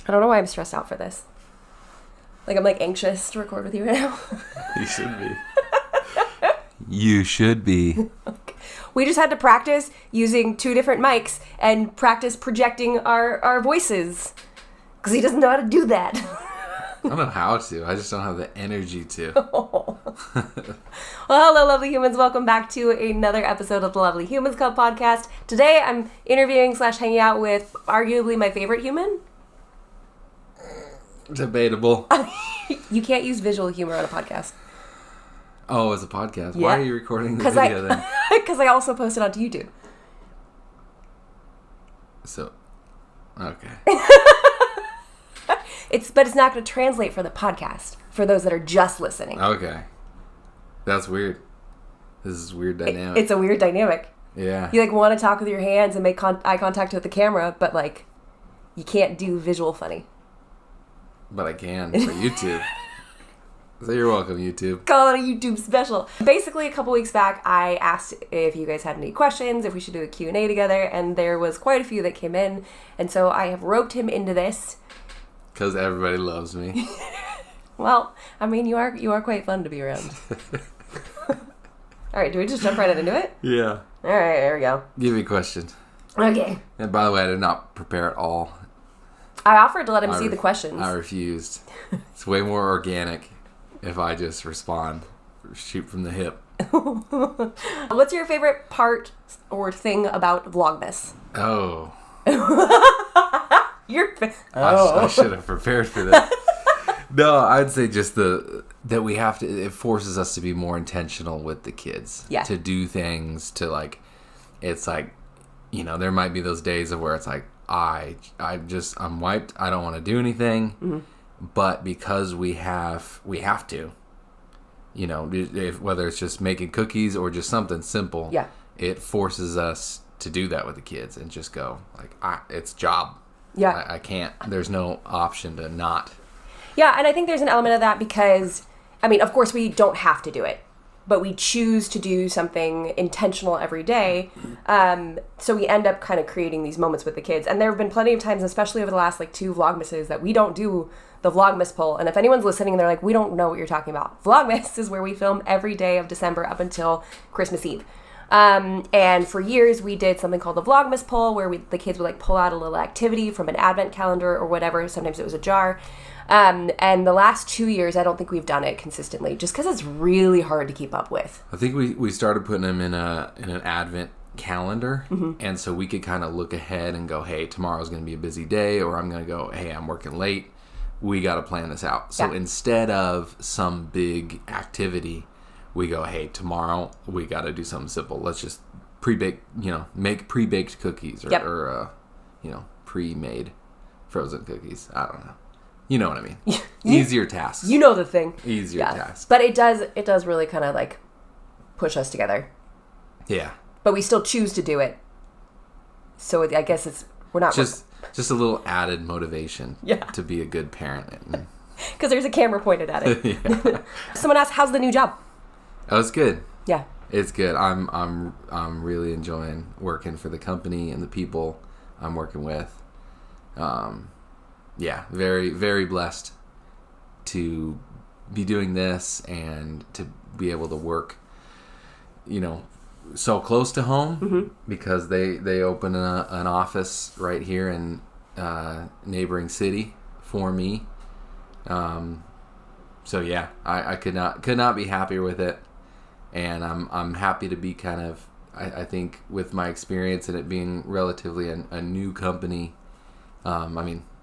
I don't know why I'm stressed out for this. Like, I'm, like, anxious to record with you right now. You should be. You should be. Okay. We just had to practice using 2 different mics and practice projecting our voices. Because he doesn't know how to do that. I don't know how to. I just don't have the energy to. Oh. Well, hello, lovely humans. Welcome back to another episode of the Lovely Humans Club podcast. Today, I'm interviewing / hanging out with arguably my favorite human. Debatable. You can't use visual humor on a podcast. Oh, it's a podcast. Yeah. Why are you recording the video then? Because I also post it onto YouTube. So, okay. But it's not going to translate for the podcast, for those that are just listening. Okay. That's weird. This is a weird dynamic. It's a weird dynamic. Yeah. You, like, want to talk with your hands and make eye contact with the camera, but, like, you can't do visual funny. But I can for YouTube. So you're welcome, YouTube. Call it a YouTube special. Basically, a couple weeks back, I asked if you guys had any questions, if we should do a Q&A together, and there was quite a few that came in, and so I have roped him into this. Because everybody loves me. Well, I mean, you are quite fun to be around. All right, do we just jump right into it? Yeah. All right, there we go. Give me a question. Okay. And by the way, I did not prepare at all. I offered to let him see the questions. I refused. It's way more organic if I just respond, shoot from the hip. What's your favorite part or thing about Vlogmas? Oh. I should have prepared for that. No, I'd say just that we have to, it forces us to be more intentional with the kids. Yeah. To do things, to like, it's like, you know, there might be those days of where it's like, I'm wiped, I don't want to do anything. Mm-hmm. But because we have to, you know, whether it's just making cookies or just something simple, yeah, it forces us to do that with the kids and just go, like, it's job. Yeah. I can't, there's no option to not. Yeah, and I think there's an element of that because, I mean, of course we don't have to do it, but we choose to do something intentional every day. So we end up kind of creating these moments with the kids. And there have been plenty of times, especially over the last 2 Vlogmases, that we don't do the Vlogmas poll. And if anyone's listening and they're like, we don't know what you're talking about, Vlogmas is where we film every day of December up until Christmas Eve. And for years we did something called the Vlogmas poll, where the kids would pull out a little activity from an advent calendar or whatever. Sometimes it was a jar. And the last 2 years, I don't think we've done it consistently, just because it's really hard to keep up with. I think we started putting them in an advent calendar, mm-hmm. and so we could kind of look ahead and go, hey, tomorrow's going to be a busy day, or I'm going to go, hey, I'm working late. We got to plan this out. So instead of some big activity, we go, hey, tomorrow we got to do something simple. Let's just make pre-baked cookies or pre-made frozen cookies. I don't know. You know what I mean. Easier tasks. You know the thing. Easier tasks. But it does really kind of push us together. Yeah. But we still choose to do it. So I guess we're not just a little added motivation to be a good parent. Because there's a camera pointed at it. Someone asked, how's the new job? Oh, it's good. Yeah. It's good. I'm really enjoying working for the company and the people I'm working with. Yeah, very, very blessed to be doing this and to be able to work, so close to home, mm-hmm. because they open an office right here in neighboring city for me. So yeah, I could not be happier with it, and I'm happy to be kind of, I think with my experience and it being relatively a new company.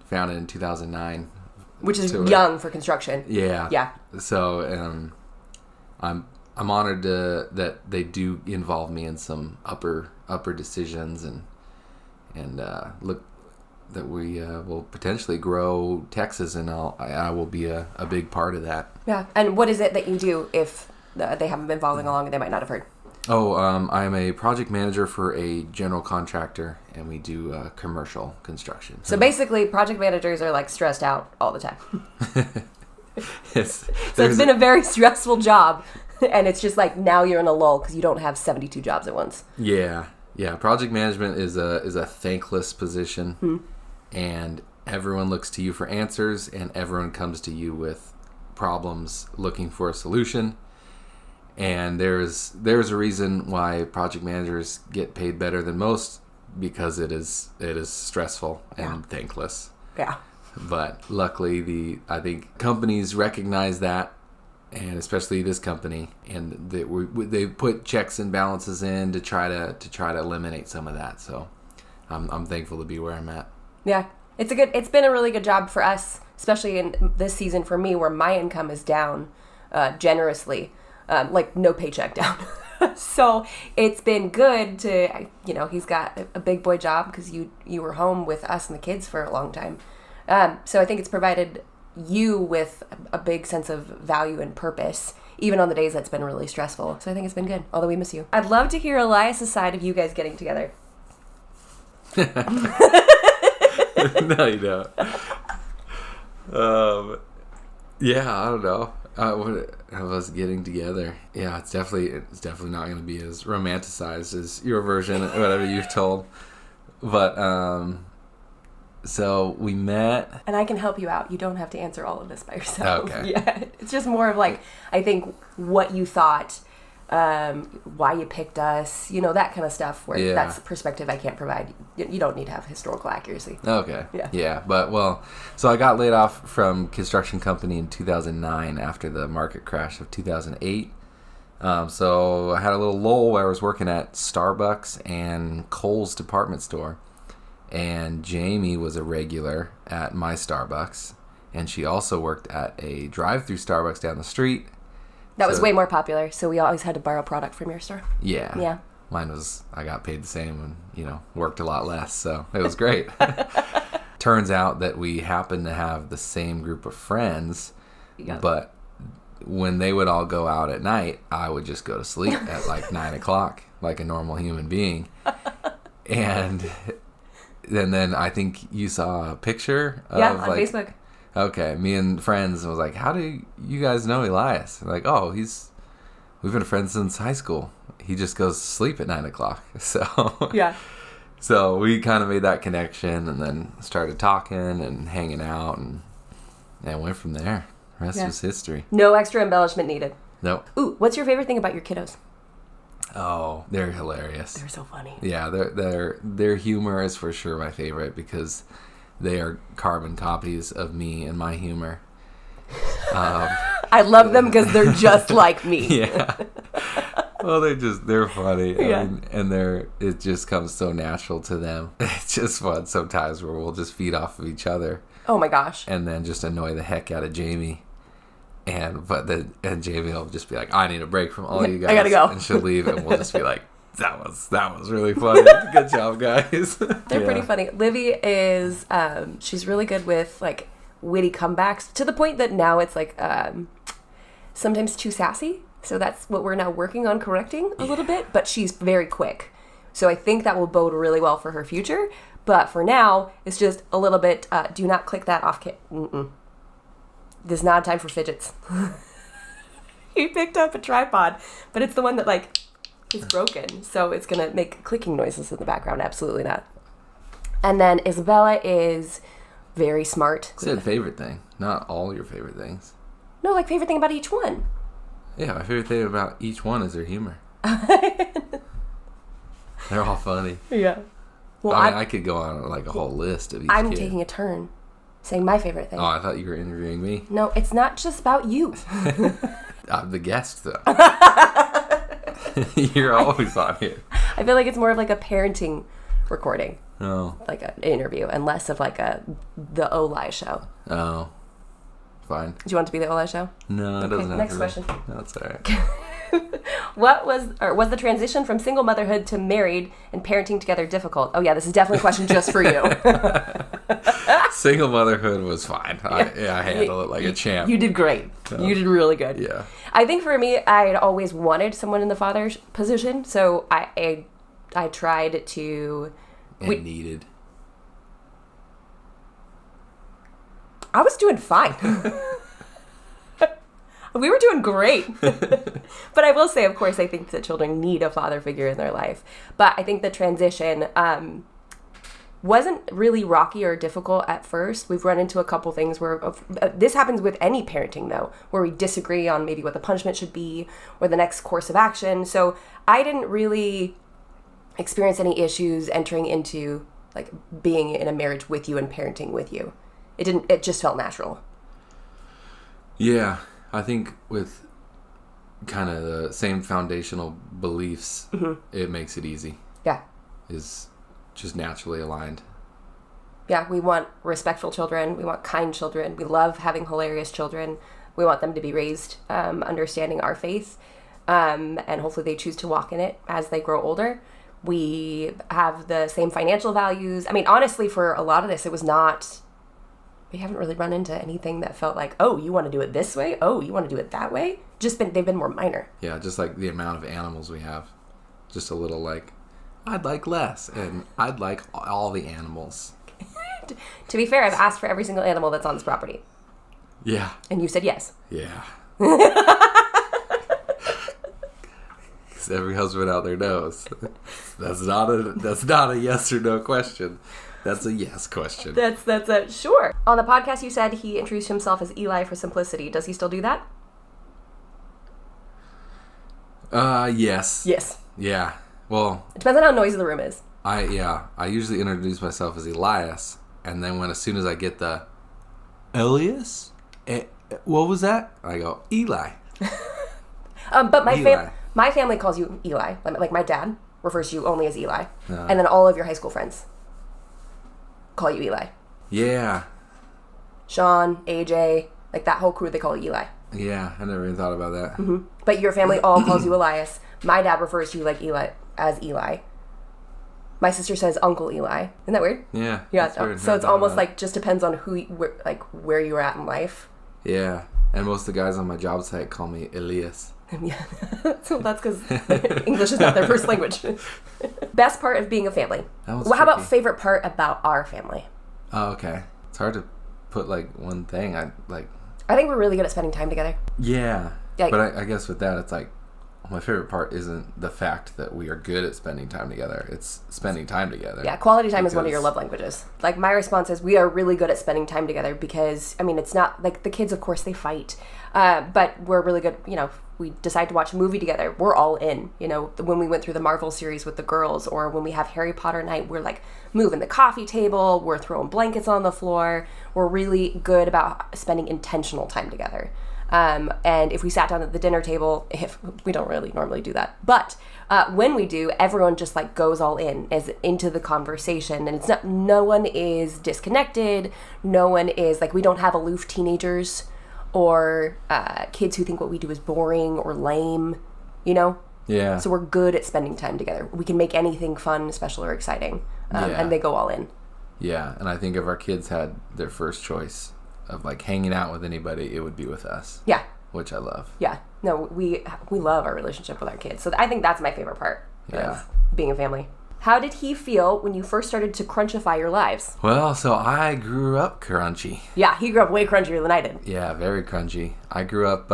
Founded in 2009, which is young for construction. Yeah. Yeah. So I'm honored that they do involve me in some upper decisions and look that we will potentially grow Texas, and I will be a big part of that. Yeah. And what is it that you do if they haven't been following along and they might not have heard? Oh, I'm a project manager for a general contractor, and we do commercial construction. So basically, project managers are stressed out all the time. It's been a very stressful job, and it's just now you're in a lull because you don't have 72 jobs at once. Yeah. Project management is a thankless position, and everyone looks to you for answers, and everyone comes to you with problems looking for a solution. And there's a reason why project managers get paid better than most, because it is stressful and thankless. Yeah. But luckily, I think companies recognize that, and especially this company, and they put checks and balances in to try to eliminate some of that. So I'm thankful to be where I'm at. Yeah, it's been a really good job for us, especially in this season for me, where my income is down generously, like no paycheck down. So it's been good to, he's got a big boy job because you were home with us and the kids for a long time. So I think it's provided you with a big sense of value and purpose, even on the days that's been really stressful. So I think it's been good, although we miss you. I'd love to hear Elias' side of you guys getting together. No, you don't. Yeah, I don't know. I was getting together. Yeah, it's definitely not going to be as romanticized as your version, whatever you've told. But so we met, and I can help you out. You don't have to answer all of this by yourself. Okay. Yeah, it's just more of like, I think what you thought, why you picked us, that kind of stuff. Where that's a perspective I can't provide. You don't need to have historical accuracy. Okay. Yeah. But so I got laid off from construction company in 2009 after the market crash of 2008. So I had a little lull where I was working at Starbucks and Kohl's department store. And Jamie was a regular at my Starbucks, and she also worked at a drive-through Starbucks down the street. That was way more popular, so we always had to borrow product from your store. Yeah. Yeah. Mine was, I got paid the same and, worked a lot less, so it was great. Turns out that we happened to have the same group of friends, but when they would all go out at night, I would just go to sleep at like 9 o'clock, like a normal human being. And then I think you saw a picture of on Facebook. Okay, me and friends, and was like, how do you guys know Elias? And like, we've been friends since high school. He just goes to sleep at 9 o'clock. So yeah. So we kind of made that connection, and then started talking and hanging out, and went from there. The rest was history. No extra embellishment needed. Nope. Ooh, what's your favorite thing about your kiddos? Oh, they're hilarious. They're so funny. Yeah, their humor is for sure my favorite, because they are carbon copies of me and my humor. I love them because they're just like me. Yeah. Well, they're funny. Yeah. I mean, and it just comes so natural to them. It's just fun sometimes where we'll just feed off of each other. Oh my gosh. And then just annoy the heck out of Jamie. And Jamie will just be like, I need a break from all you guys. I gotta go. And she'll leave, and we'll just be like, that was really funny. Good job, guys. They're pretty funny. Livy is, she's really good with like witty comebacks, to the point that now it's like sometimes too sassy. So that's what we're now working on correcting a little bit. But she's very quick. So I think that will bode really well for her future. But for now, it's just a little bit, do not click that off kit. This is not time for fidgets. He picked up a tripod, but it's the one that like is broken. So it's going to make clicking noises in the background. Absolutely not. And then Isabella is very smart. You said favorite thing, not all your favorite things. No, like favorite thing about each one. Yeah, my favorite thing about each one is their humor. They're all funny. Yeah. Well, I could go on like a whole list of each I'm kid. taking a turn saying my favorite thing. Oh, I thought you were interviewing me. No, it's not just about you. I'm the guest, though. You're always on here. I feel like it's more of like a parenting recording. Oh. Like an interview, and less of like the Oli show. Oh. Fine. Do you want it to be the Oli show? No, it doesn't have next to question. Be. No, it's all right. Was the transition from single motherhood to married and parenting together difficult? Oh yeah, this is definitely a question just for you. Single motherhood was fine. I handled it like a champ. You did great. You did really good. Yeah. I think for me, I'd always wanted someone in the father's position, so I tried to. Needed. I was doing fine. We were doing great. But I will say, of course, I think that children need a father figure in their life. But I think the transition, wasn't really rocky or difficult at first. We've run into a couple things where this happens with any parenting though, where we disagree on maybe what the punishment should be or the next course of action. So I didn't really experience any issues entering into like being in a marriage with you and parenting with you. It just felt natural. Yeah, I think with kind of the same foundational beliefs, it makes it easy. Yeah. Is just naturally aligned. Yeah, we want respectful children. We want kind children. We love having hilarious children. We want them to be raised understanding our faith. And hopefully they choose to walk in it as they grow older. We have the same financial values. I mean, honestly, for a lot of this, we haven't really run into anything that felt like, oh, you want to do it this way? Oh, you want to do it that way? They've been more minor. Yeah, just like the amount of animals we have. Just a little like, I'd like less, and I'd like all the animals. To be fair, I've asked for every single animal that's on this property. Yeah. And you said yes. Yeah. Because every husband out there knows that's not a yes or no question. That's a yes question. That's a sure. On the podcast, you said he introduced himself as Eli for simplicity. Does he still do that? Yes. Yes. Yeah. Well, it depends on how noisy the room is. I usually introduce myself as Elias, and then as soon as I get the Elias, what was that? I go Eli. But Eli. My family calls you Eli. Like my dad refers to you only as Eli, and then all of your high school friends call you Eli. Yeah. Sean, AJ, like that whole crew, they call you Eli. Yeah, I never even thought about that. Mm-hmm. But your family all calls you Elias. My dad refers to you like Eli as Eli. My sister says Uncle Eli. Isn't that weird? Yeah. Yeah. Weird. So it's almost like just depends on where you're at in life. Yeah. And most of the guys on my job site call me Elias. Yeah. So that's because English is not their first language. Best part of being a family. How about favorite part about our family? Oh, okay. It's hard to put like one thing. I think we're really good at spending time together. Yeah. But I guess with that, it's like, my favorite part isn't the fact that we are good at spending time together. It's spending time together. Yeah, quality time is one of your love languages. Like, my response is we are really good at spending time together because, I mean, it's not, like, the kids, of course, they fight. But we're really good, we decide to watch a movie together. We're all in, when we went through the Marvel series with the girls, or when we have Harry Potter night, we're, like, moving the coffee table, we're throwing blankets on the floor. We're really good about spending intentional time together. And if we sat down at the dinner table, we don't really normally do that, but when we do, everyone just like goes all into the conversation, and no one is disconnected. No one is like, we don't have aloof teenagers or kids who think what we do is boring or lame, Yeah. So we're good at spending time together. We can make anything fun, special, or exciting, and they go all in. Yeah, and I think if our kids had their first choice of like hanging out with anybody, it would be with us. Yeah. Which I love. Yeah. No, we love our relationship with our kids. So I think that's my favorite part of being a family. How did he feel when you first started to crunchify your lives? Well, so I grew up crunchy. Yeah, he grew up way crunchier than I did. Yeah, very crunchy. I grew up,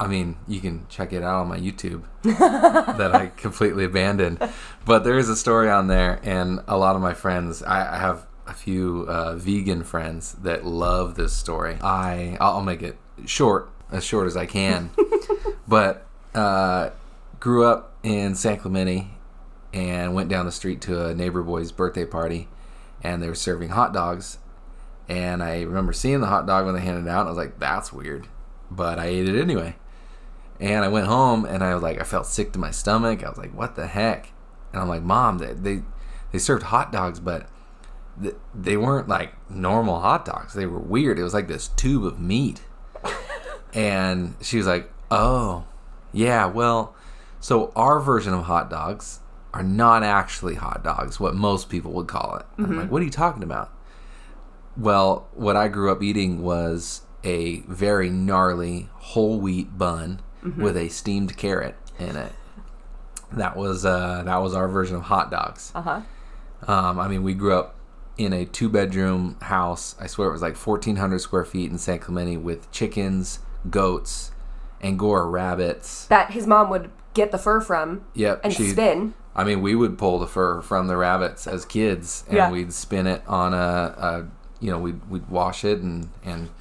you can check it out on my YouTube that I completely abandoned. But there is a story on there, and a lot of my friends, I have a few vegan friends that love this story. I'll make it short as I can. But grew up in San Clemente and went down the street to a neighbor boy's birthday party, and they were serving hot dogs. And I remember seeing the hot dog when they handed it out, and I was like, that's weird. But I ate it anyway. And I went home, and I was like, I felt sick to my stomach. I was like, what the heck? And I'm like, Mom, they served hot dogs, but they weren't like normal hot dogs. They were weird. It was like this tube of meat. And she was like, oh, yeah, well, so our version of hot dogs are not actually hot dogs, what most people would call it. Mm-hmm. I'm like, what are you talking about? Well, what I grew up eating was a very gnarly whole wheat bun with a steamed carrot in it. That was our version of hot dogs. We grew up in a 2-bedroom house. I swear it was like 1,400 square feet in San Clemente, with chickens, goats, Angora rabbits. That his mom would get the fur from. Yep. And spin. I mean, we would pull the fur from the rabbits as kids, and we'd spin it on we'd wash it and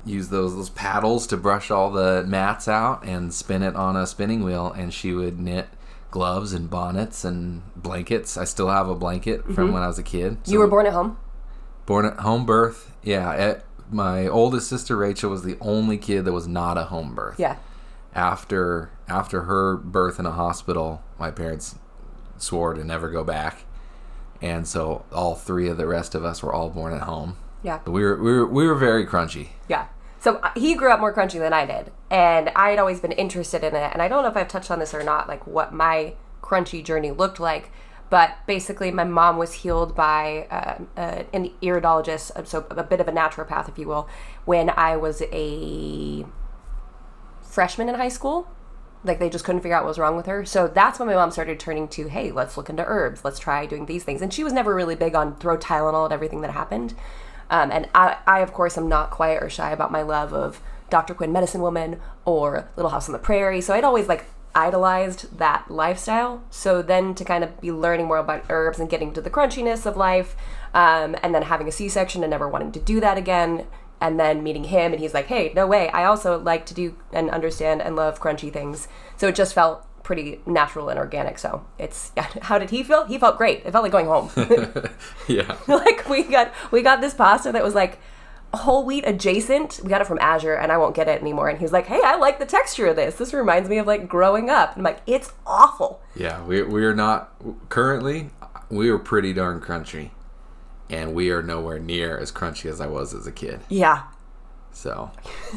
use those paddles to brush all the mats out and spin it on a spinning wheel, and she would knit gloves and bonnets and blankets. I still have a blanket from when I was a kid. So you were born at home? Born at home birth, yeah. My oldest sister, Rachel, was the only kid that was not a home birth. Yeah. After her birth in a hospital, my parents swore to never go back. And so all three of the rest of us were all born at home. Yeah. But we were very crunchy. Yeah. So he grew up more crunchy than I did. And I had always been interested in it. And I don't know if I've touched on this or not, like what my crunchy journey looked like. But basically, my mom was healed by an iridologist, so a bit of a naturopath, if you will, when I was a freshman in high school. Like, they just couldn't figure out what was wrong with her. So that's when my mom started turning to, hey, let's look into herbs. Let's try doing these things. And she was never really big on throw Tylenol at everything that happened. And I, of course, am not quiet or shy about my love of Dr. Quinn Medicine Woman or Little House on the Prairie. So I'd always, idolized that lifestyle. So then to kind of be learning more about herbs and getting to the crunchiness of life, and then having a C-section and never wanting to do that again, and then meeting him and he's like, hey, no way, I also like to do and understand and love crunchy things. So it just felt pretty natural and organic. So it's, how did he feel? He felt great. It felt like going home. Yeah. Like we got this pasta that was like whole wheat adjacent. We got it from Azure, and I won't get it anymore. And he was like, hey, I like the texture of this. This reminds me of like growing up. And I'm like, it's awful. Yeah, we are not currently. We are pretty darn crunchy, and we are nowhere near as crunchy as I was as a kid. Yeah. So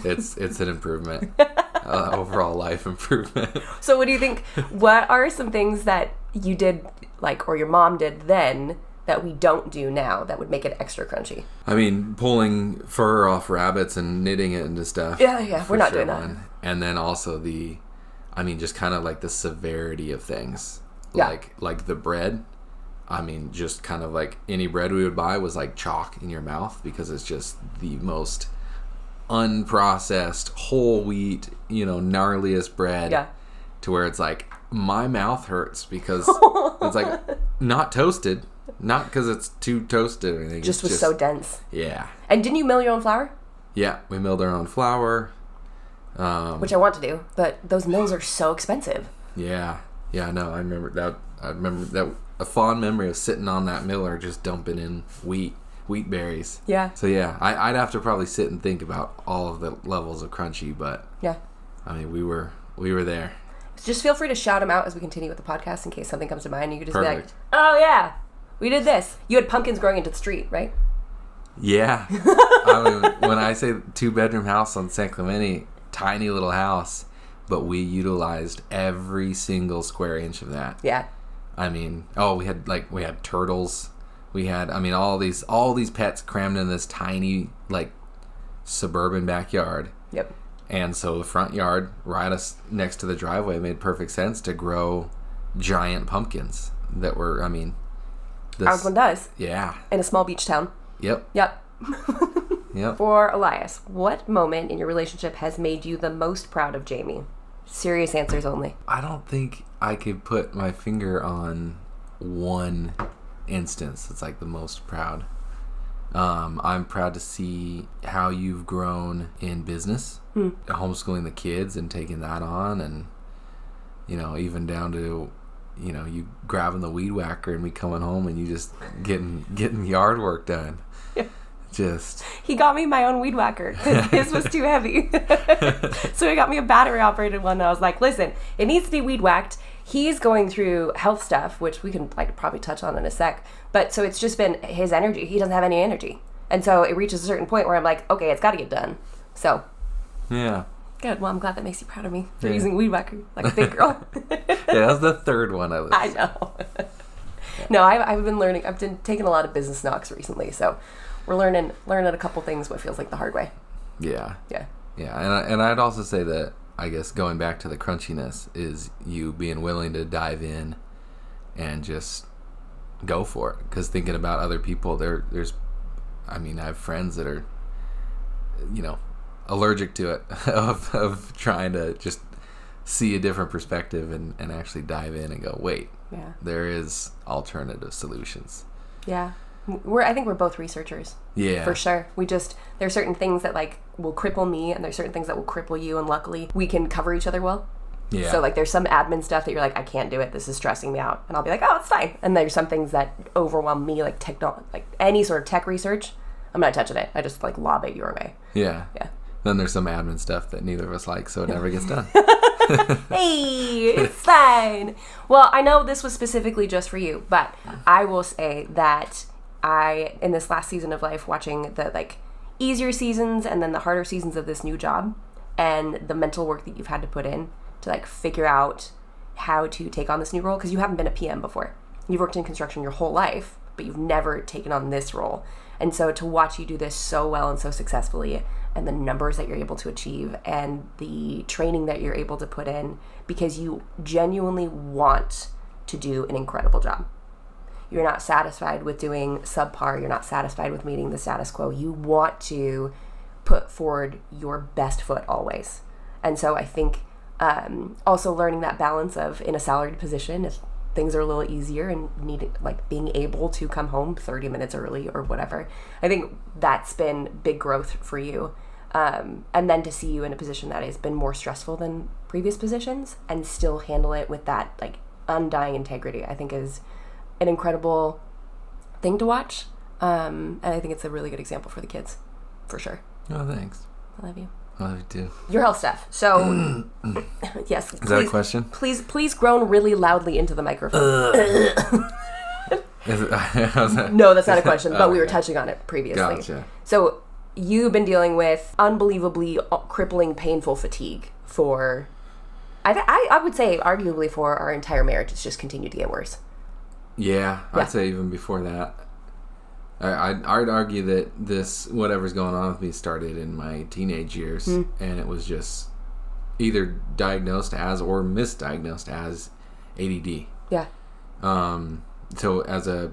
it's an improvement, overall life improvement. So what do you think? What are some things that you did or your mom did then that we don't do now that would make it extra crunchy? I mean, pulling fur off rabbits and knitting it into stuff. Yeah, we're not doing that. And then also just kind of like the severity of things. Yeah. Like the bread. I mean, just kind of like any bread we would buy was like chalk in your mouth because it's just the most unprocessed, whole wheat, gnarliest bread. Yeah. To where it's like, my mouth hurts because it's like not toasted. Not because it's too toasted or anything. Just was so dense. Yeah. And didn't you mill your own flour? Yeah, we milled our own flour. Which I want to do, but those mills are so expensive. Yeah. Yeah, no, I remember that. A fond memory of sitting on that miller just dumping in wheat berries. Yeah. So yeah, I'd have to probably sit and think about all of the levels of crunchy, but yeah. I mean, we were there. Just feel free to shout them out as we continue with the podcast in case something comes to mind. You could just Perfect. be like, oh yeah, we did this. You had pumpkins growing into the street, right? Yeah. I mean, when I say 2-bedroom house on San Clemente, tiny little house, but we utilized every single square inch of that. Yeah. I mean, we had turtles. We had, all these pets crammed in this tiny, suburban backyard. Yep. And so the front yard, right next to the driveway, made perfect sense to grow giant pumpkins that were, Ours one does. Yeah. In a small beach town. Yep. Yep. Yep. For Elias, what moment in your relationship has made you the most proud of Jamie? Serious answers only. I don't think I could put my finger on one instance that's the most proud. I'm proud to see how you've grown in business, homeschooling the kids and taking that on, and even down to you grabbing the weed whacker and me coming home and you just getting yard work done. Yeah. Just he got me my own weed whacker because his was too heavy. So he got me a battery operated one, and I was like, listen, it needs to be weed whacked. He's going through health stuff, which we can probably touch on in a sec, but so it's just been his energy. He doesn't have any energy, and so it reaches a certain point where I'm like, okay, it's got to get done. So yeah, good. Well, I'm glad that makes you proud of me for using weed whacker like a big girl. Yeah, that was the third one I listened. I know. No, I've been learning. I've been taking a lot of business knocks recently, so we're learning a couple things what feels like the hard way. Yeah. Yeah. Yeah, and I'd also say that, I guess, going back to the crunchiness is you being willing to dive in and just go for it. Because thinking about other people, there's I have friends that are, allergic to it, of trying to just see a different perspective and actually dive in and go, wait, Yeah. There is alternative solutions. Yeah. I think we're both researchers. Yeah. For sure. There are certain things that like will cripple me and there's certain things that will cripple you, and luckily we can cover each other well. Yeah. So like there's some admin stuff that you're like, I can't do it, this is stressing me out. And I'll be like, oh, it's fine. And there's some things that overwhelm me, like like any sort of tech research, I'm not touching it. I just like lob it your way. Yeah. Yeah. Then there's some admin stuff that neither of us like, so it never gets done. Hey, it's fine. Well, I know this was specifically just for you, but I will say that in this last season of life, watching the like easier seasons and then the harder seasons of this new job and the mental work that you've had to put in to like figure out how to take on this new role, because you haven't been a PM before. You've worked in construction your whole life, but you've never taken on this role. And so to watch you do this so well and so successfully, and the numbers that you're able to achieve and the training that you're able to put in, because you genuinely want to do an incredible job. You're not satisfied with doing subpar. You're not satisfied with meeting the status quo. You want to put forward your best foot always. And so I think also learning that balance of, in a salaried position, if things are a little easier and like being able to come home 30 minutes early or whatever, I think that's been big growth for you. And then to see you in a position that has been more stressful than previous positions and still handle it with that like undying integrity, I think is an incredible thing to watch. And I think it's a really good example for the kids, for sure. Oh, thanks. I love you. I love you too. Your health stuff. So, yes. Is that a question? Please groan really loudly into the microphone. That? No, that's not a question, but we were touching on it previously. Gotcha. So, you've been dealing with unbelievably crippling, painful fatigue for, I would say, arguably for our entire marriage. It's just continued to get worse. Yeah, I'd say even before that. I'd argue that this, whatever's going on with me, started in my teenage years, and it was just either diagnosed as or misdiagnosed as ADD. Yeah. So as a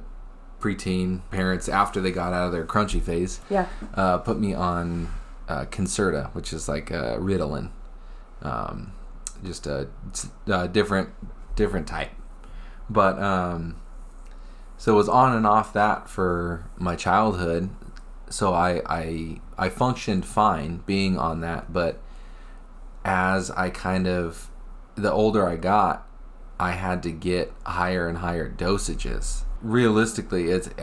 preteen, parents, after they got out of their crunchy phase, put me on Concerta, which is like Ritalin, just a different type, but so it was on and off that for my childhood. So I functioned fine being on that, but as the older I got, I had to get higher and higher dosages. Realistically, it's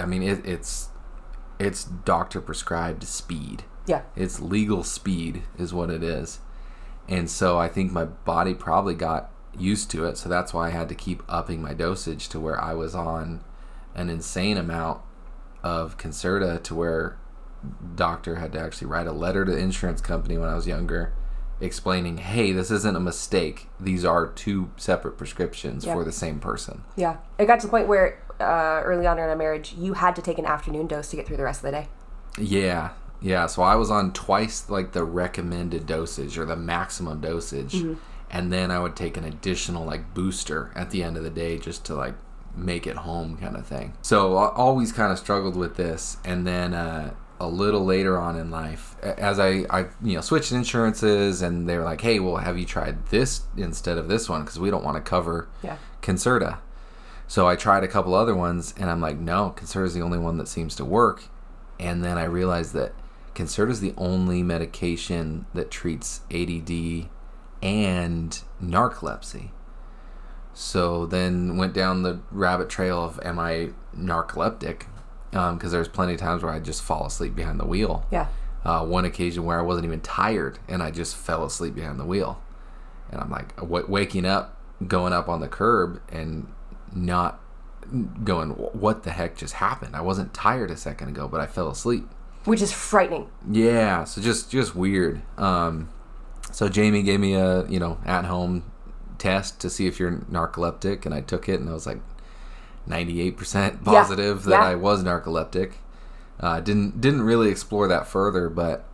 doctor prescribed speed. Yeah. It's legal speed is what it is. And so I think my body probably got used to it. So that's why I had to keep upping my dosage to where I was on an insane amount of Concerta, to where doctor had to actually write a letter to the insurance company when I was younger explaining, hey, this isn't a mistake. These are two separate prescriptions for the same person. Yeah. It got to the point where early on in our marriage, you had to take an afternoon dose to get through the rest of the day. Yeah. Yeah. So I was on twice like the recommended dosage or the maximum dosage. Mm-hmm. And then I would take an additional like booster at the end of the day just to like make it home kind of thing. So I always kind of struggled with this. And then a little later on in life, as I switched insurances, and they were like, hey, well, have you tried this instead of this one? Because we don't want to cover Concerta. So I tried a couple other ones, and I'm like, no, Concerta is the only one that seems to work. And then I realized that Concerta is the only medication that treats ADD and narcolepsy. So then went down the rabbit trail of, am I narcoleptic? Because there's plenty of times where I just fall asleep behind the wheel. Yeah. One occasion where I wasn't even tired and I just fell asleep behind the wheel. And I'm like waking up, going up on the curb and not going, what the heck just happened? I wasn't tired a second ago, but I fell asleep. Which is frightening. Yeah. So just weird. So Jamie gave me a, at-home test to see if you're narcoleptic, and I took it and I was like 98% positive that I was narcoleptic. Didn't really explore that further, but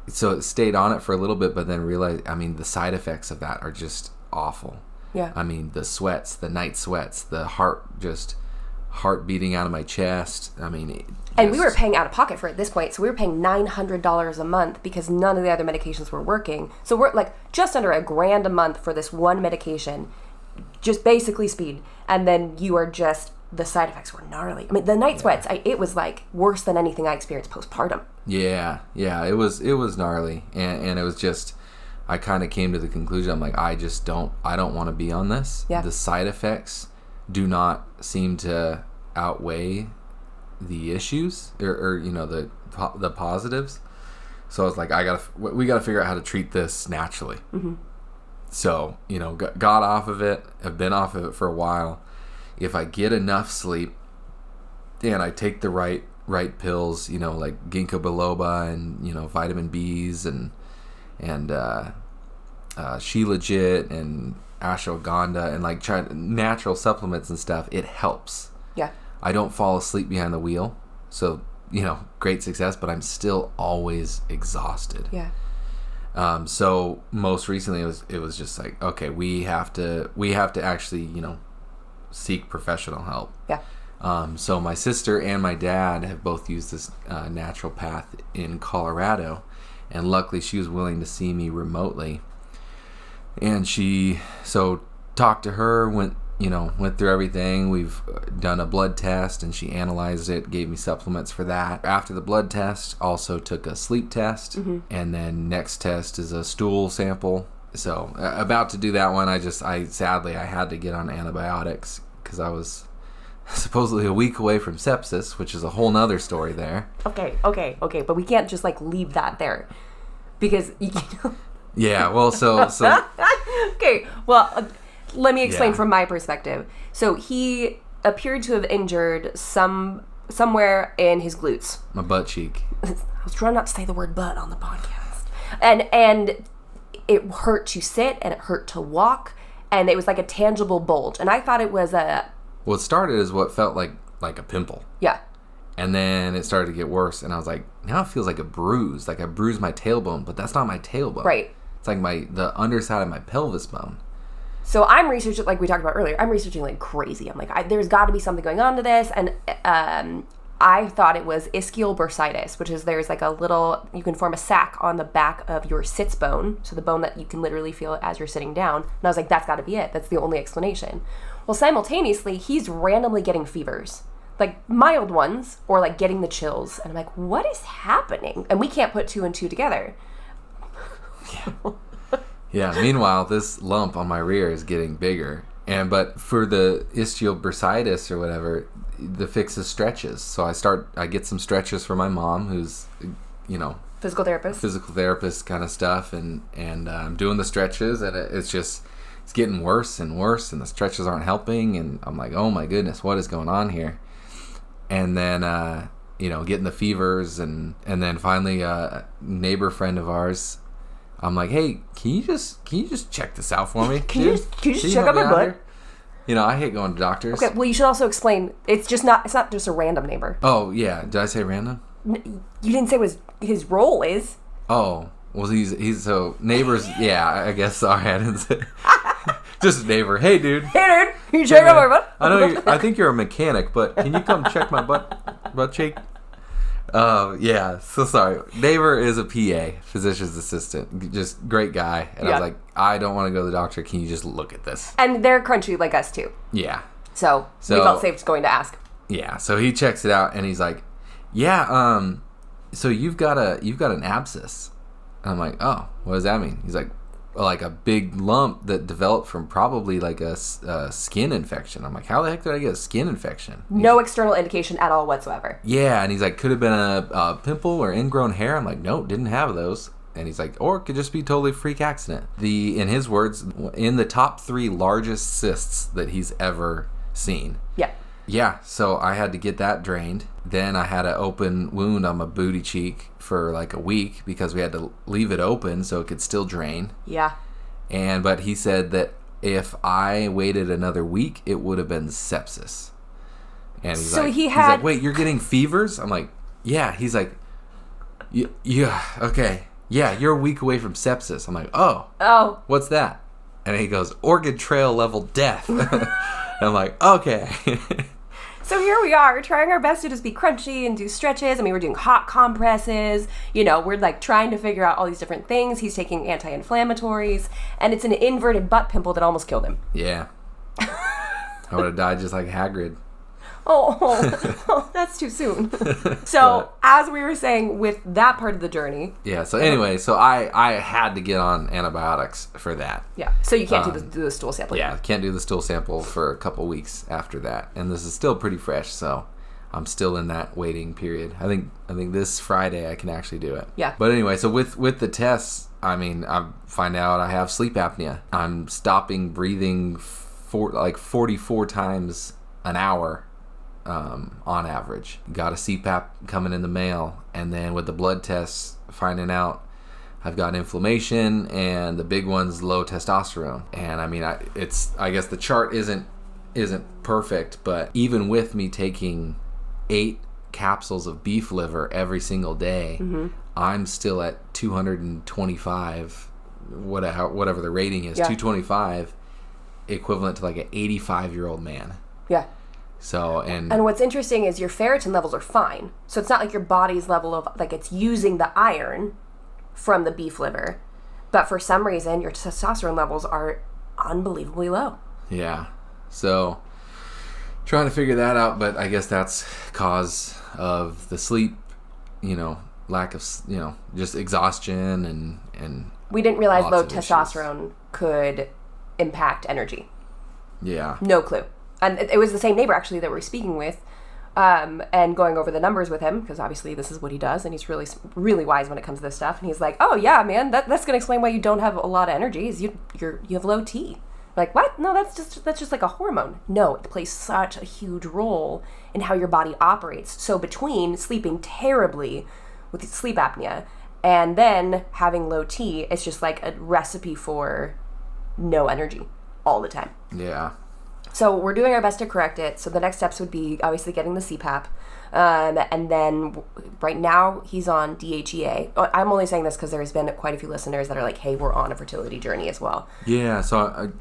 so it stayed on it for a little bit, but then realized, the side effects of that are just awful. Yeah. The sweats, the night sweats, the heart beating out of my chest. And we were paying out of pocket for it at this point. So we were paying $900 a month because none of the other medications were working. So we're like just under $1,000 a month for this one medication, just basically speed. And then you are just, the side effects were gnarly. I mean, the night sweats, it was like worse than anything I experienced postpartum. Yeah, it was gnarly, and it was just, I kind of came to the conclusion, I'm like, I don't want to be on this. Yeah. The side effects do not seem to outweigh the issues or the positives. So I was like, we gotta figure out how to treat this naturally. Mm-hmm. So, got off of it. I've been off of it for a while. If I get enough sleep and I take the right pills, like ginkgo biloba and, vitamin B's and Shilajit and ashwagandha and like natural supplements and stuff, it helps. Yeah. I don't fall asleep behind the wheel. So, great success, but I'm still always exhausted. Yeah. So most recently it was just like, okay, we have to actually, seek professional help. Yeah. So my sister and my dad have both used this naturopath in Colorado, and luckily she was willing to see me remotely. And so talked to her, went through everything. We've done a blood test, and she analyzed it, gave me supplements for that. After the blood test, also took a sleep test, mm-hmm. and then next test is a stool sample. So about to do that one, I sadly had to get on antibiotics because I was supposedly a week away from sepsis, which is a whole nother story there. Okay, but we can't just like leave that there because Yeah, well, so okay, well, let me explain from my perspective. So he appeared to have injured somewhere in his glutes. My butt cheek. I was trying not to say the word butt on the podcast. And it hurt to sit and it hurt to walk, and it was like a tangible bulge. And I thought it was Well, it started as what felt like a pimple. Yeah. And then it started to get worse, and I was like, now it feels like a bruise. Like I bruised my tailbone, but that's not my tailbone. Right. It's like the underside of my pelvis bone. So I'm researching, like we talked about earlier, I'm researching like crazy. I'm like, there's got to be something going on to this. And I thought it was ischial bursitis, which is there's like you can form a sac on the back of your sits bone. So the bone that you can literally feel as you're sitting down. And I was like, that's got to be it. That's the only explanation. Well, simultaneously, he's randomly getting fevers, like mild ones, or like getting the chills. And I'm like, what is happening? And we can't put two and two together. Yeah. Meanwhile, this lump on my rear is getting bigger. But for the ischial bursitis or whatever, the fix is stretches. So I get some stretches for my mom, who's, physical therapist kind of stuff, and I'm doing the stretches, and it's getting worse and worse, and the stretches aren't helping, and I'm like, oh my goodness, what is going on here? And then getting the fevers, and then finally a neighbor friend of ours, I'm like, hey, can you just check this out for me? Can you just check out my butt? I hate going to doctors. Okay, well, you should also explain, it's not just a random neighbor. Oh, yeah. Did I say random? You didn't say what his role is. Oh, well, he's so neighbors. Yeah, I guess. Sorry, I didn't say. Just a neighbor. Hey, dude. Can you check out my butt? I think you're a mechanic, but can you come check my butt cheek? Yeah, so sorry. Neighbor is a PA, physician's assistant. Just great guy. And I was like, I don't want to go to the doctor. Can you just look at this? And they're crunchy like us too. Yeah. So we felt safe going to ask. Yeah, so he checks it out and he's like, yeah, so you've got an abscess. And I'm like, oh, what does that mean? He's like a big lump that developed from probably like a skin infection. I'm like, how the heck did I get a skin infection? No external indication at all whatsoever. Yeah, and he's like, could have been a pimple or ingrown hair. I'm like, no, didn't have those. And he's like, or it could just be totally freak accident. In his words, in the top 3 largest cysts that he's ever seen. Yeah. Yeah, so I had to get that drained. Then I had an open wound on my booty cheek for like a week because we had to leave it open so it could still drain. Yeah. But he said that if I waited another week, it would have been sepsis. And he's like, wait, you're getting fevers? I'm like, yeah. He's like, yeah, okay. Yeah, you're a week away from sepsis. I'm like, oh. What's that? And he goes, organ trail level death. And I'm like, okay. So here we are, trying our best to just be crunchy and do stretches. I mean, we're doing hot compresses. We're like trying to figure out all these different things. He's taking anti-inflammatories, and it's an inverted butt pimple that almost killed him. Yeah. I would have died just like Hagrid. Oh, that's too soon. So, as we were saying with that part of the journey. Yeah, so anyway, so I had to get on antibiotics for that. Yeah, so you can't do the stool sample. Yeah, can't do the stool sample for a couple weeks after that. And this is still pretty fresh, so I'm still in that waiting period. I think this Friday I can actually do it. Yeah. But anyway, so with the tests, I mean, I find out I have sleep apnea. I'm stopping breathing for like 44 times an hour. On average. Got a CPAP coming in the mail, and then with the blood tests finding out I've got inflammation, and the big one's low testosterone. And I mean, I guess the chart isn't perfect, but even with me taking 8 capsules of beef liver every single day, I'm still at 225, whatever the rating is, 225, equivalent to like an 85-year-old man. Yeah. So, and what's interesting is your ferritin levels are fine. So it's not like your body's level of, like, it's using the iron from the beef liver. But for some reason, your testosterone levels are unbelievably low. Yeah. So, trying to figure that out, but I guess that's cause of the sleep, lack of, just exhaustion and we didn't realize low testosterone could impact energy. Yeah. No clue. And it was the same neighbor, actually, that we were speaking with, and going over the numbers with him, because obviously this is what he does, and he's really, really wise when it comes to this stuff. And he's like, oh, yeah, man, that's going to explain why you don't have a lot of energy, is you have low T. Like, what? No, that's just like a hormone. No, it plays such a huge role in how your body operates. So between sleeping terribly with sleep apnea and then having low T, it's just like a recipe for no energy all the time. Yeah. So we're doing our best to correct it. So the next steps would be obviously getting the CPAP. And then right now he's on DHEA. I'm only saying this because there's been quite a few listeners that are like, hey, we're on a fertility journey as well. Yeah, so I'm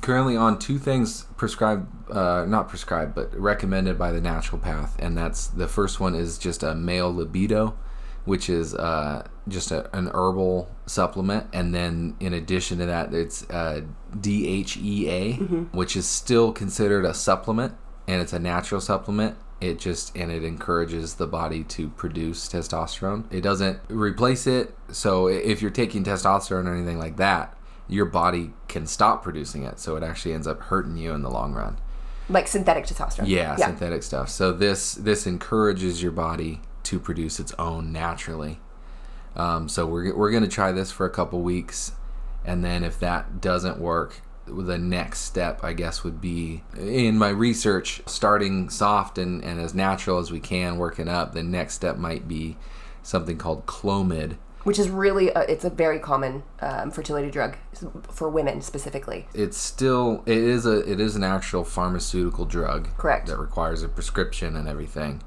currently on 2 things not prescribed, but recommended by the naturopath. And that's, the first one is just a male libido, which is just an herbal supplement. And then in addition to that, it's DHEA, which is still considered a supplement, and it's a natural supplement. It encourages the body to produce testosterone. It doesn't replace it. So if you're taking testosterone or anything like that, your body can stop producing it. So it actually ends up hurting you in the long run. Like synthetic testosterone. Yeah. Synthetic stuff. So this encourages your body to produce its own naturally. So we're going to try this for a couple weeks, and then if that doesn't work, the next step, I guess, would be, in my research, starting soft and as natural as we can, working up. The next step might be something called Clomid, which is really it's a very common fertility drug for women specifically. It is an actual pharmaceutical drug. Correct. That requires a prescription and everything.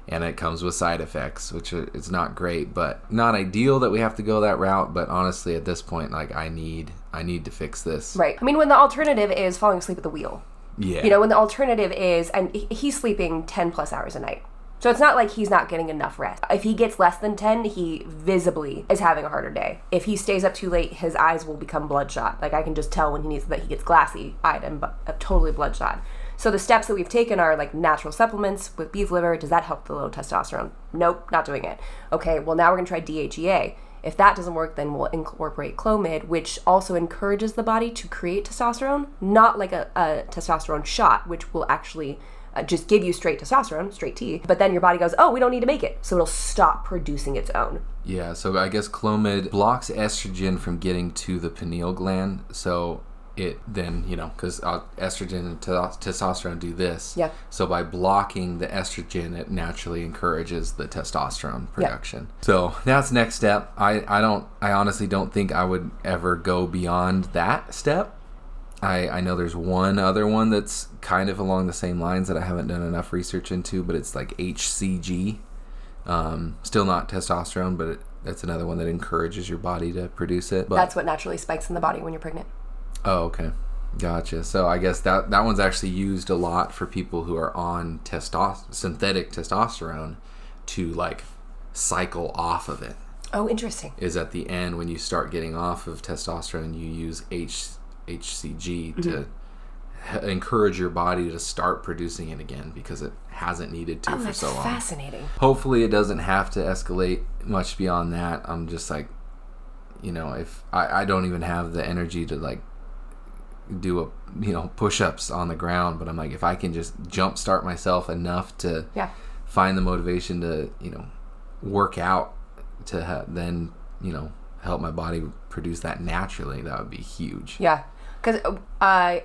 And it comes with side effects, which is not great, but not ideal that we have to go that route. But honestly, at this point, like, I need to fix this. Right. I mean, when the alternative is falling asleep at the wheel. Yeah. When the alternative is, and he's sleeping 10 plus hours a night. So it's not like he's not getting enough rest. If he gets less than 10, he visibly is having a harder day. If he stays up too late, his eyes will become bloodshot. Like, I can just tell when he gets glassy-eyed and totally bloodshot. So the steps that we've taken are like natural supplements with beef liver. Does that help the low testosterone? Nope, not doing it. Okay, well, now we're going to try DHEA. If that doesn't work, then we'll incorporate Clomid, which also encourages the body to create testosterone, not like a testosterone shot, which will actually just give you straight testosterone, straight T. But then your body goes, oh, we don't need to make it. So it'll stop producing its own. Yeah, so I guess Clomid blocks estrogen from getting to the pineal gland. So it then, because estrogen and testosterone do this. Yeah. So by blocking the estrogen, it naturally encourages the testosterone production. Yeah. So that's next step. I honestly don't think I would ever go beyond that step. I know there's one other one that's kind of along the same lines that I haven't done enough research into, but it's like HCG. Still not testosterone, but that's another one that encourages your body to produce it. But that's what naturally spikes in the body when you're pregnant. Oh, okay. Gotcha. So I guess that one's actually used a lot for people who are on synthetic testosterone to like cycle off of it. Oh, interesting. Is at the end when you start getting off of testosterone, you use HCG to encourage your body to start producing it again because it hasn't needed to for so long. Fascinating. Hopefully it doesn't have to escalate much beyond that. I'm just like, if I don't even have the energy to like do push-ups on the ground, but I'm like, if I can just jumpstart myself enough to find the motivation to work out to then help my body produce that naturally, that would be huge. Yeah, because I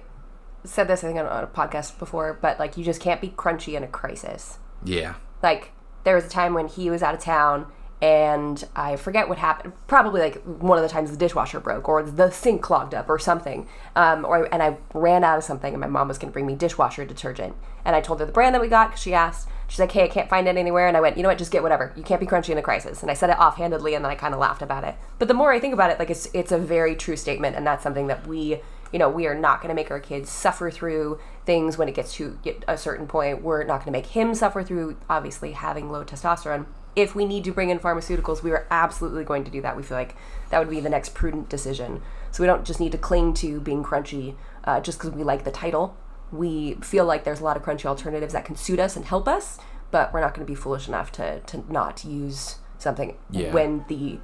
said this I think on a podcast before, but like you just can't be crunchy in a crisis. Yeah. Like there was a time when he was out of town and I forget what happened. Probably like one of the times the dishwasher broke or the sink clogged up or something. And I ran out of something and my mom was going to bring me dishwasher detergent. And I told her the brand that we got because she asked. She's like, hey, I can't find it anywhere. And I went, you know what, just get whatever. You can't be crunchy in a crisis. And I said it offhandedly and then I kind of laughed about it. But the more I think about it, like it's a very true statement. And that's something that we are not going to make our kids suffer through things when it gets to a certain point. We're not going to make him suffer through, obviously, having low testosterone. If we need to bring in pharmaceuticals, we are absolutely going to do that. We feel like that would be the next prudent decision. So we don't just need to cling to being crunchy just because we like the title. We feel like there's a lot of crunchy alternatives that can suit us and help us, but we're not going to be foolish enough to not use something when the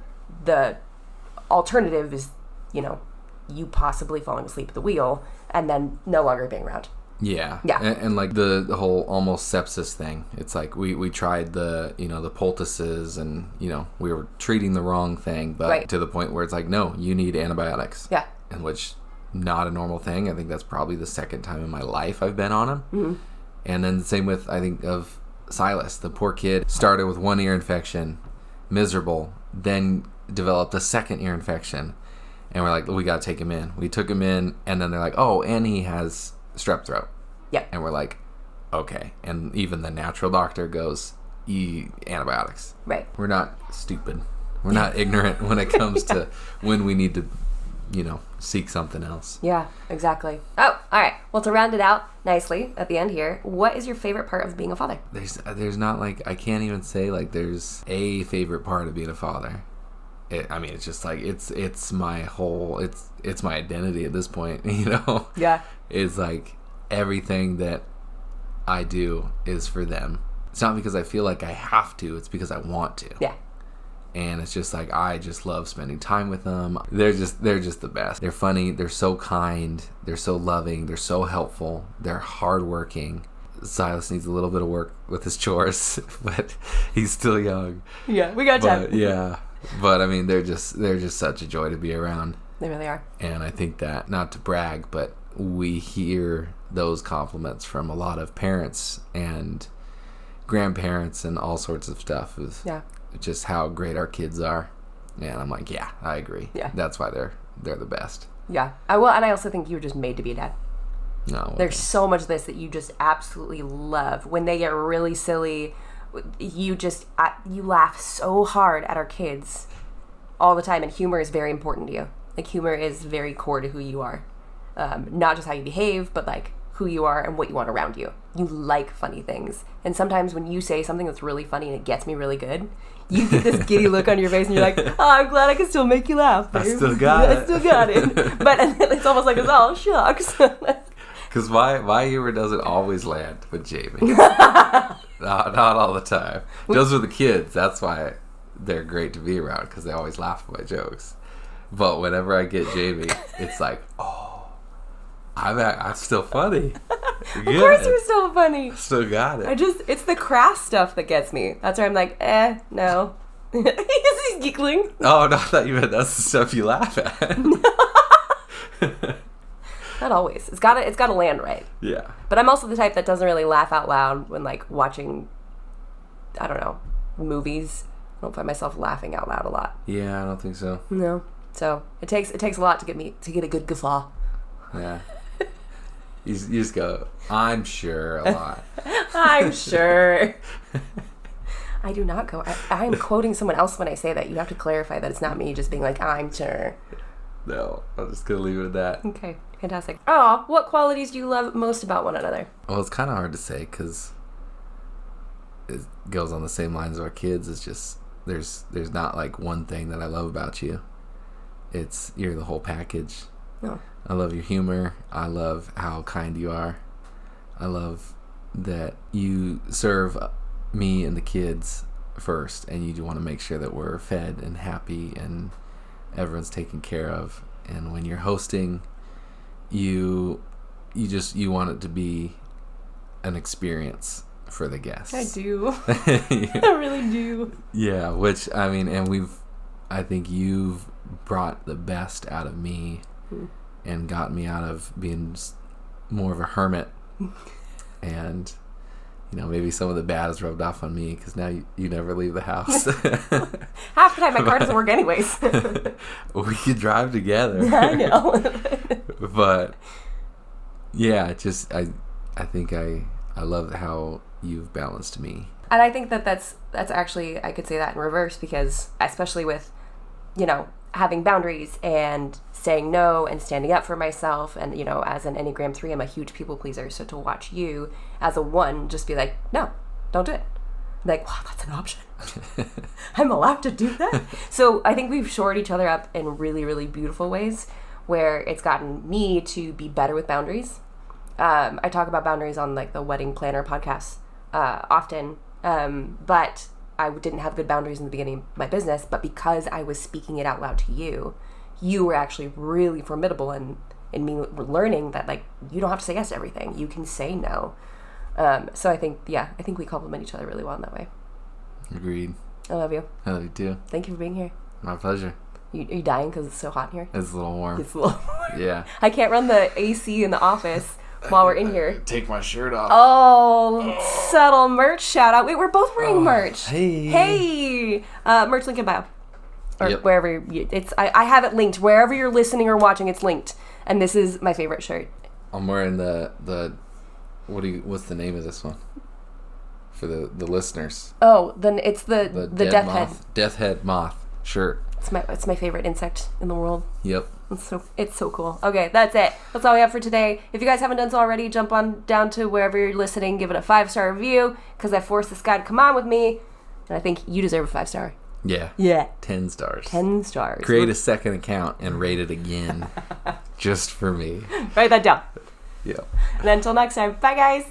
alternative is, you possibly falling asleep at the wheel and then no longer being around. Yeah. Yeah. And like the whole almost sepsis thing. It's like we tried the poultices and, we were treating the wrong thing, but to the point where it's like, no, you need antibiotics. Yeah. And which, not a normal thing. I think that's probably the second time in my life I've been on them. Mm-hmm. And then the same with, I think, of Silas. The poor kid started with one ear infection, miserable, then developed a second ear infection. And we're like, we got to take him in. We took him in, and then they're like, oh, and he has strep throat. Yep. And we're like, okay. And even the natural doctor goes, antibiotics. Right. We're not stupid. We're not ignorant when it comes to when we need to, seek something else. Yeah, exactly. Oh, all right. Well, to round it out nicely at the end here, what is your favorite part of being a father? There's not like, I can't even say like there's a favorite part of being a father. It's just like it's my whole it's my identity at this point. Yeah. It's like everything that I do is for them. It's not because I feel like I have to. It's because I want to. Yeah. And it's just like I just love spending time with them. They're just the best. They're funny. They're so kind. They're so loving. They're so helpful. They're hardworking. Silas needs a little bit of work with his chores, but he's still young. Yeah, we got time. Yeah. But they're just such a joy to be around. They really are. And I think that, not to brag, but we hear those compliments from a lot of parents and grandparents and all sorts of stuff of just how great our kids are. And I'm like, yeah, I agree. Yeah. That's why they're the best. Yeah. And I also think you were just made to be a dad. No. Okay. There's so much of this that you just absolutely love. When they get really silly, you laugh so hard at our kids all the time, and humor is very important to you. Like, humor is very core to who you are. Not just how you behave, but like who you are and what you want around you. You like funny things. And sometimes when you say something that's really funny and it gets me really good, you get this giddy look on your face and you're like, oh, I'm glad I can still make you laugh, babe. I still got it. But it's almost like, oh, shucks. Because my humor doesn't always land with Jamie. not all the time. It does with the kids. That's why they're great to be around, because they always laugh at my jokes. But whenever I get Jamie, it's like, oh, I'm still funny. Of course you're still funny. Still got it. It's the crass stuff that gets me. That's where I'm like, no. He's giggling. Oh, no, I thought you meant that's the stuff you laugh at. Not always. It's gotta land right. Yeah. But I'm also the type that doesn't really laugh out loud when like watching, I don't know, movies. I don't find myself laughing out loud a lot. Yeah, I don't think so. No. So it takes a lot to get a good guffaw. Yeah. You just go, I'm sure, a lot. I'm sure. I do not go. I'm quoting someone else when I say that. You have to clarify that it's not me just being like, I'm sure. No, I'm just going to leave it at that. Okay, fantastic. Oh, what qualities do you love most about one another? Well, it's kind of hard to say because it goes on the same lines of our kids. It's just, there's not like one thing that I love about you. You're the whole package. Oh. I love your humor. I love how kind you are. I love that you serve me and the kids first, and you do want to make sure that we're fed and happy and everyone's taken care of. And when you're hosting, you want it to be an experience for the guests. I do. Yeah. I really do. Yeah, which I mean, and I think you've brought the best out of me and got me out of being more of a hermit. And maybe some of the bad has rubbed off on me because now you never leave the house. Half the time my car doesn't work anyways. We could drive together. I know. But yeah, I think I love how you've balanced me. And I think that's actually, I could say that in reverse, because especially with, having boundaries and saying no and standing up for myself, and, as an Enneagram 3, I'm a huge people pleaser. So to watch you as a 1 just be like, no, don't do it. Like, wow, that's an option. I'm allowed to do that. So I think we've shored each other up in really, really beautiful ways where it's gotten me to be better with boundaries. I talk about boundaries on like the Wedding Planner podcast often, but I didn't have good boundaries in the beginning of my business. But because I was speaking it out loud to you, you were actually really formidable in me learning that like you don't have to say yes to everything. You can say no. So I think we complement each other really well in that way. Agreed. I love you. I love you too. Thank you for being here. My pleasure. Are you dying because it's so hot in here? It's a little warm. It's a little warm. Yeah. I can't run the AC in the office while we're in here. Take my shirt off. Oh, subtle merch shout out. Wait, we're both wearing merch. Hey. Merch link in bio. Or wherever I have it linked. Wherever you're listening or watching, it's linked. And this is my favorite shirt. I'm wearing the what's the name of this one? For the listeners. Oh, then it's the death head. Death head moth shirt. It's my favorite insect in the world. Yep. It's so cool. Okay, that's it. That's all we have for today. If you guys haven't done so already, jump on down to wherever you're listening, give it a 5-star review, because I forced this guy to come on with me, and I think you deserve a 5-star. Yeah. Yeah. 10 stars. 10 stars. Create a second account and rate it again, just for me. Write that down. Yep. And until next time, bye guys.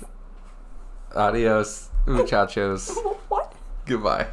Adios, muchachos. What? Goodbye.